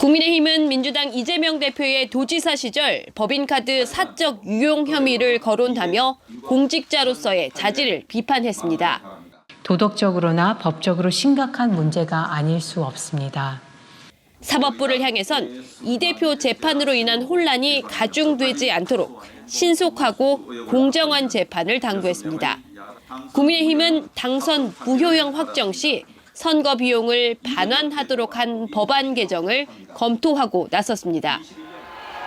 국민의힘은 민주당 이재명 대표의 도지사 시절 법인카드 사적 유용 혐의를 거론하며 공직자로서의 자질을 비판했습니다. 도덕적으로나 법적으로 심각한 문제가 아닐 수 없습니다. 사법부를 향해선 이 대표 재판으로 인한 혼란이 가중되지 않도록 신속하고 공정한 재판을 당부했습니다. 국민의힘은 당선 무효형 확정 시 선거 비용을 반환하도록 한 법안 개정을 검토하고 나섰습니다.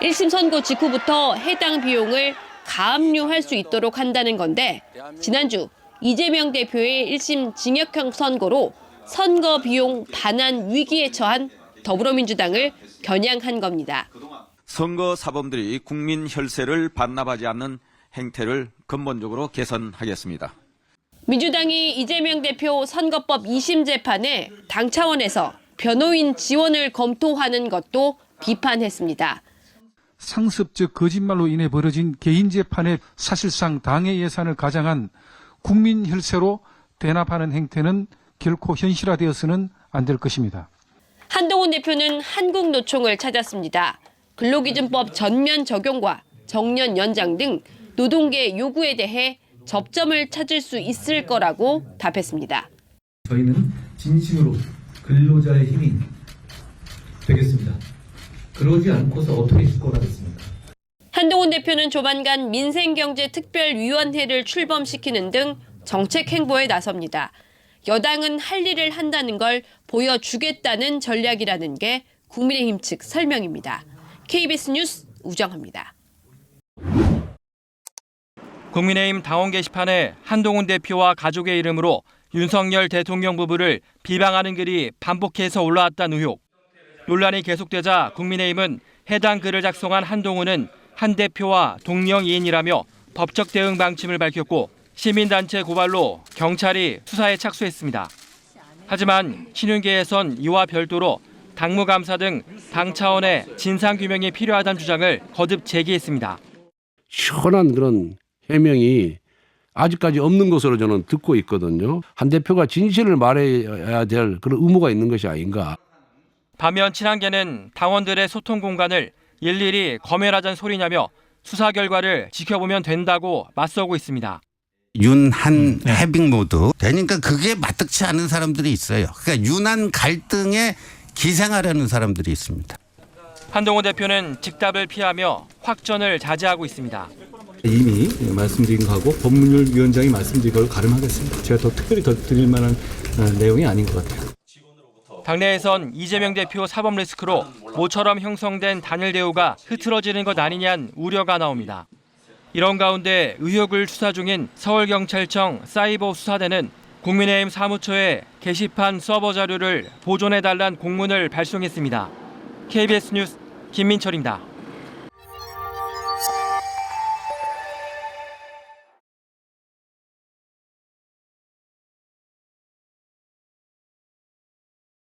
1심 선고 직후부터 해당 비용을 가압류할 수 있도록 한다는 건데 지난주 이재명 대표의 1심 징역형 선고로 선거 비용 반환 위기에 처한 더불어민주당을 겨냥한 겁니다. 선거 사범들이 국민 혈세를 반납하지 않는 행태를 근본적으로 개선하겠습니다. 민주당이 이재명 대표 선거법 2심 재판에 당 차원에서 변호인 지원을 검토하는 것도 비판했습니다. 상습적 거짓말로 인해 벌어진 개인 재판에 사실상 당의 예산을 가장한 국민 혈세로 대납하는 행태는 결코 현실화되어서는 안 될 것입니다. 한동훈 대표는 한국노총을 찾았습니다. 근로기준법 전면 적용과 정년 연장 등 노동계 요구에 대해 접점을 찾을 수 있을 거라고 답했습니다. 저희는 진심으로 근로자의 힘이 되겠습니다. 그러지 않고서 어떻게 집권하겠습니까? 한동훈 대표는 조만간 민생경제특별위원회를 출범시키는 등 정책 행보에 나섭니다. 여당은 할 일을 한다는 걸 보여주겠다는 전략이라는 게 국민의힘 측 설명입니다. KBS 뉴스 우정합니다. 국민의힘 당원 게시판에 한동훈 대표와 가족의 이름으로 윤석열 대통령 부부를 비방하는 글이 반복해서 올라왔다는 의혹. 논란이 계속되자 국민의힘은 해당 글을 작성한 한동훈은 한 대표와 동명이인이라며 법적 대응 방침을 밝혔고 시민단체 고발로 경찰이 수사에 착수했습니다. 하지만 신윤계에선 이와 별도로 당무감사 등 당 차원의 진상규명이 필요하다는 주장을 거듭 제기했습니다. 시원한 그런 해명이 아직까지 없는 것으로 저는 듣고 있거든요. 한 대표가 진실을 말해야 될 그런 의무가 있는 것이 아닌가. 반면 친한계는 당원들의 소통 공간을 일일이 검열하자는 소리냐며 수사 결과를 지켜보면 된다고 맞서고 있습니다. 윤한 해빙 모드 되니까 그게 마땅치 않은 사람들이 있어요. 그러니까 윤한 갈등에 기생하려는 사람들이 있습니다. 한동훈 대표는 직답을 피하며 확전을 자제하고 있습니다. 이미 말씀드린 거하고 법무위원장이 말씀드린 걸 가름하겠습니다. 제가 더 특별히 더 드릴 만한 내용이 아닌 것 같아요. 당내에선 이재명 대표 사법 리스크로 모처럼 형성된 단일 대우가 흐트러지는 것 아니냐는 우려가 나옵니다. 이런 가운데 의혹을 수사 중인 서울경찰청 사이버 수사대는 국민의힘 사무처에 게시판 서버 자료를 보존해달라는 공문을 발송했습니다. KBS 뉴스 김민철입니다.